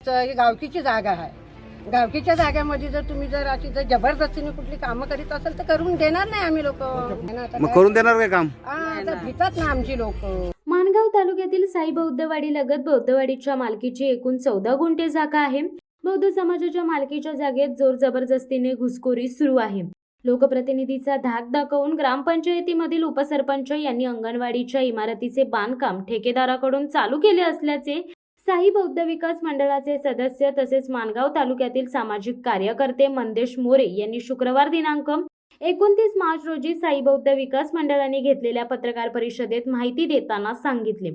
ही गावकीची जागा आहे. गावकीच्या जागेमध्ये जर तुम्ही जर अशी जर जबरदस्तीने कुठली कामं करीत असेल तर करून देणार नाही आम्ही लोक. मग करून देणार काय काम? आता भितात ना आमची लोक. माणगाव तालुक्यातील साई बौद्धवाडी लगत बौद्धवाडीच्या मालकीची एकूण 14 गुंठे जागा आहे. बौद्ध समाजाच्या मालकीच्या जागेत जोर जबरदस्तीने घुसखोरी सुरू आहे. लोकप्रतिनिधीचा धाक दाखवून ग्रामपंचायतीमधील उपसरपंच यांनी अंगणवाडीच्या इमारतीचे बांधकाम ठेकेदाराकडून चालू केले असल्याचे साई बौद्ध विकास मंडळाचे सदस्य तसेच माणगाव तालुक्यातील सामाजिक कार्यकर्ते मंदेश मोरे यांनी शुक्रवार दिनांक 29 मार्च रोजी साई बौद्ध विकास मंडळाने घेतलेल्या पत्रकार परिषदेत माहिती देताना सांगितले.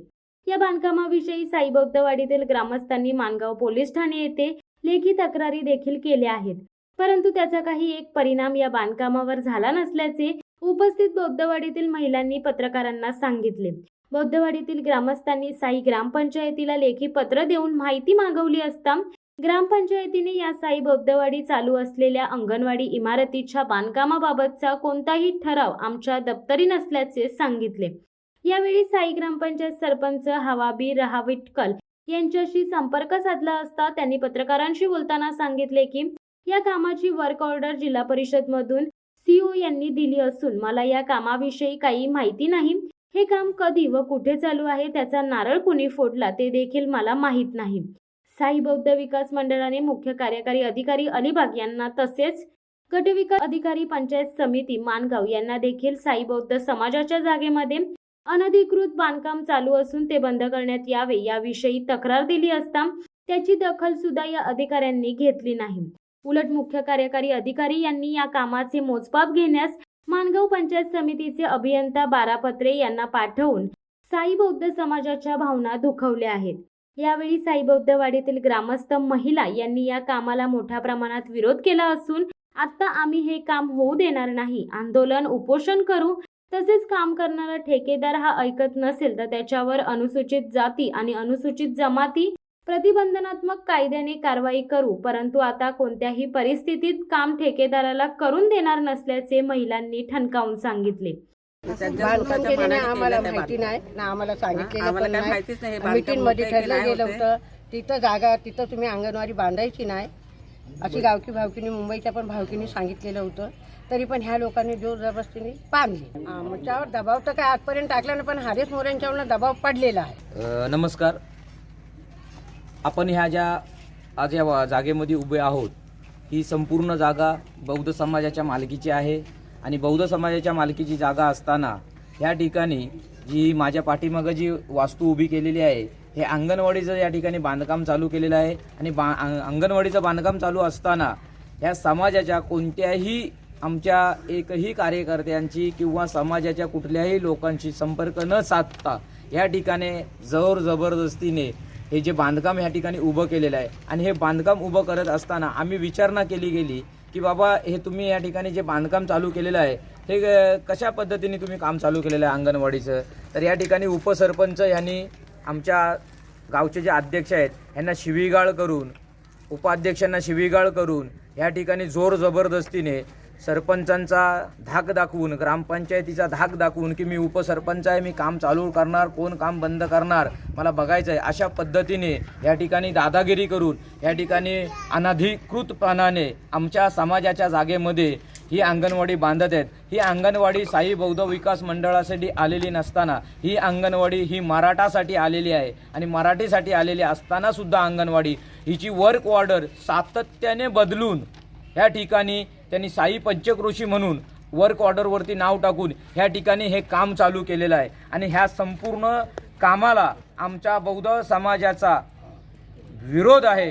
या बांधकामाविषयी साई बौद्धवाडीतील ग्रामस्थांनी माणगाव पोलीस ठाणे येथे लेखी तक्रारी देखील केल्या आहेत, परंतु त्याचा काही एक परिणाम या बांधकामावर झाला नसल्याचे उपस्थित बौद्धवाडीतील महिलांनी पत्रकारांना सांगितले. बौद्धवाडीतील ग्रामस्थांनी साई ग्रामपंचायतीला लेखी पत्र देऊन माहिती मागवली असता ग्रामपंचायतीने या साई बौद्धवाडी चालू असलेल्या अंगणवाडी इमारतीच्या बांधकामाबाबतचा कोणताही ठराव आमच्या दप्तरी नसल्याचे सांगितले. यावेळी साई ग्रामपंचायत सरपंच हवाबी रहाविटकल यांच्याशी संपर्क साधला असता त्यांनी पत्रकारांशी बोलताना सांगितले की या कामाची वर्क ऑर्डर जिल्हा परिषद मधून सीओ यांनी दिली असून मला या कामाविषयी काही माहिती नाही. हे काम कधी व कुठे चालू आहे त्याचा नारळ कुणी फोडला ते देखील मला माहीत नाही. साई बौद्ध विकास मंडळाने मुख्य कार्यकारी अधिकारी अलिबाग यांना तसेच गटविकास अधिकारी पंचायत समिती माणगाव यांना देखील साई बौद्ध समाजाच्या जागेमध्ये अनधिकृत बांधकाम चालू असून ते बंद करण्यात यावे याविषयी तक्रार दिली असता त्याची दखल सुद्धा या अधिकाऱ्यांनी घेतली नाही. उलट मुख्य कार्यकारी अधिकारी यांनी या कामाचे मोजमाप घेण्यास माणगाव पंचायत समितीचे अभियंता बारापत्रे यांना पाठवून साई बौद्ध समाजाच्या भावना दुखवल्या आहेत. यावेळी साई बौद्धवाडीतील ग्रामस्थ महिला यांनी या कामाला मोठ्या प्रमाणात विरोध केला असून आता आम्ही हे काम होऊ देणार नाही, आंदोलन उपोषण करू. तसेच काम करणारा ठेकेदार हा ऐकत नसेल तर त्याच्यावर अनुसूचित जाती आणि अनुसूचित जमाती प्रतिबंधनात्मक कायद्याने कारवाई करू, परंतु आता कोणत्याही परिस्थितीत काम ठेकेदाराला करून देणार नसल्याचे महिलांनी ठणकावून सांगितले. बांधकाम केलेले आम्हाला माहिती नाही ना, आम्हाला सांगितलेलं पण नाही. मीटिंग मध्ये ठरलं गेलं होतं तिथं जागा तिथं तुम्ही अंगणवाडी बांधायची नाही अशी गावकी भावकीने मुंबईच्या पण भावकीने सांगितलेलं होतं. तरी पण ह्या लोकांनी जोर जबरदस्तीने बांधली. आमच्यावर दबाव तर काय आजपर्यंत टाकला नाही, पण हरीश मोरेंच्यावर दबाव पडलेला आहे. नमस्कार. आपण ह्या ज्या आज या जागेमध्ये उभे आहोत ही संपूर्ण जागा बौद्ध समाजाच्या मालकीची आहे आणि बौद्ध समाजाच्या मालकीची जागा असताना या ठिकाणी जी माझ्या पाठीमागं जी वास्तू उभी केलेली आहे हे अंगणवाडीचं या ठिकाणी बांधकाम चालू केलेलं आहे आणि अंगणवाडीचं बांधकाम चालू असताना या समाजाच्या कोणत्याही आमच्या एकही कार्यकर्त्यांची किंवा समाजाच्या कुठल्याही लोकांशी संपर्क न साधता या ठिकाणी जोर जबरदस्तीने हे जे बांधकाम या ठिकाणी उभं केलेलं आहे आणि हे बांधकाम उभं करत असताना आम्ही विचारणा केली गेली की बाबा हे तुम्ही या ठिकाणी जे बांधकाम चालू केलेलं आहे हे कशा पद्धतीने तुम्ही काम चालू केलेलं आहे अंगणवाडीचं. तर या ठिकाणी उपसरपंच यांनी आमच्या गावचे जे अध्यक्ष आहेत यांना शिवीगाळ करून उपाध्यक्षांना शिवीगाळ करून या ठिकाणी जोर जबरदस्तीने सरपंचांचा धाक दाखवून ग्रामपंचायतीचा धाक दाखवून की मी उपसरपंच आहे, मी काम चालू करणार, कोण काम बंद करणार मला बघायचं आहे, अशा पद्धतीने या ठिकाणी दादागिरी करून या ठिकाणी अनधिकृतपणाने आमच्या समाजाच्या जागेमध्ये ही अंगणवाडी बांधत आहेत. ही अंगणवाडी साई बौद्ध विकास मंडळासाठी आलेली नसताना ही अंगणवाडी ही मराठासाठी आलेली आहे आणि मराठीसाठी आलेली असताना सुद्धा अंगणवाडी हिची वर्क ऑर्डर सातत्याने बदलून या ठिकाणी त्यांनी साई पंचक्रोशी म्हणून वर्क ऑर्डरवरती नाव टाकून ह्या ठिकाणी हे काम चालू केलेलं आहे आणि ह्या संपूर्ण कामाला आमच्या बौद्ध समाजाचा विरोध आहे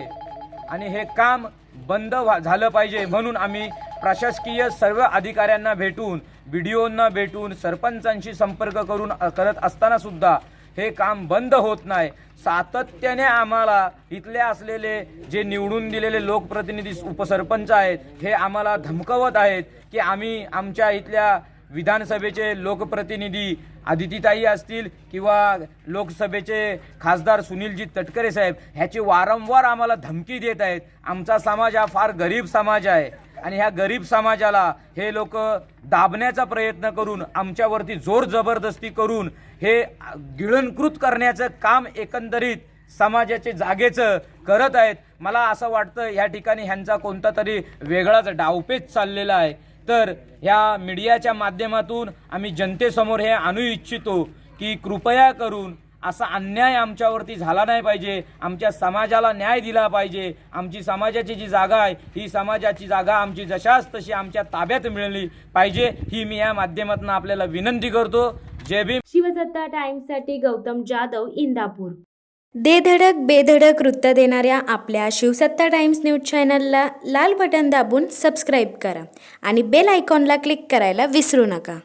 आणि हे काम बंद झालं पाहिजे म्हणून आम्ही प्रशासकीय सर्व अधिकाऱ्यांना भेटून बीडीओंना भेटून सरपंचांशी संपर्क करून करत असताना सुद्धा हे काम बंद होत नाही. सातत्याने आम्हाला इथले असलेले जे निवडून दिलेले लोकप्रतिनिधी उपसरपंच आहेत हे आम्हाला धमकवत आहेत की आम्ही आमच्या इथल्या विधानसभेचे लोकप्रतिनिधी आदितीताई असतील किंवा लोकसभेचे खासदार सुनीलजी तटकरे साहेब ह्याची वारंवार आम्हाला धमकी देत आहेत. आमचा समाज हा फार गरीब समाज आहे आणि ह्या गरीब समाजाला हे लोक दाबण्याचा प्रयत्न करून आमच्यावरती जोर जबरदस्ती करून हे गिळंकृत करण्याचं काम एकंदरीत समाजाचे जागेचं करत आहेत. मला असं वाटतं ह्या ठिकाणी ह्यांचा कोणता तरी वेगळाच डावपेच चाललेला आहे. तर ह्या मीडियाच्या माध्यमातून आम्ही जनतेसमोर हे आणू इच्छितो की कृपया करून असा अन्याय आमच्यावरती झाला नाही पाहिजे. आमच्या समाजाला न्याय दिला पाहिजे. आमची समाजाची जी जागा आहे ही समाजाची जागा आमची जशाच तशी आमच्या ताब्यात मिळाली पाहिजे ही मी या माध्यमातून आपल्याला विनंती करतो. जय भीम. शिवसत्ता टाइम्ससाठी गौतम जाधव, इंदापूर. देधडक बेधडक वृत्त देणाऱ्या आपल्या शिवसत्ता टाइम्स न्यूज चॅनलला लाल बटन दाबून सबस्क्राईब करा आणि बेल आयकॉनला क्लिक करायला विसरू नका.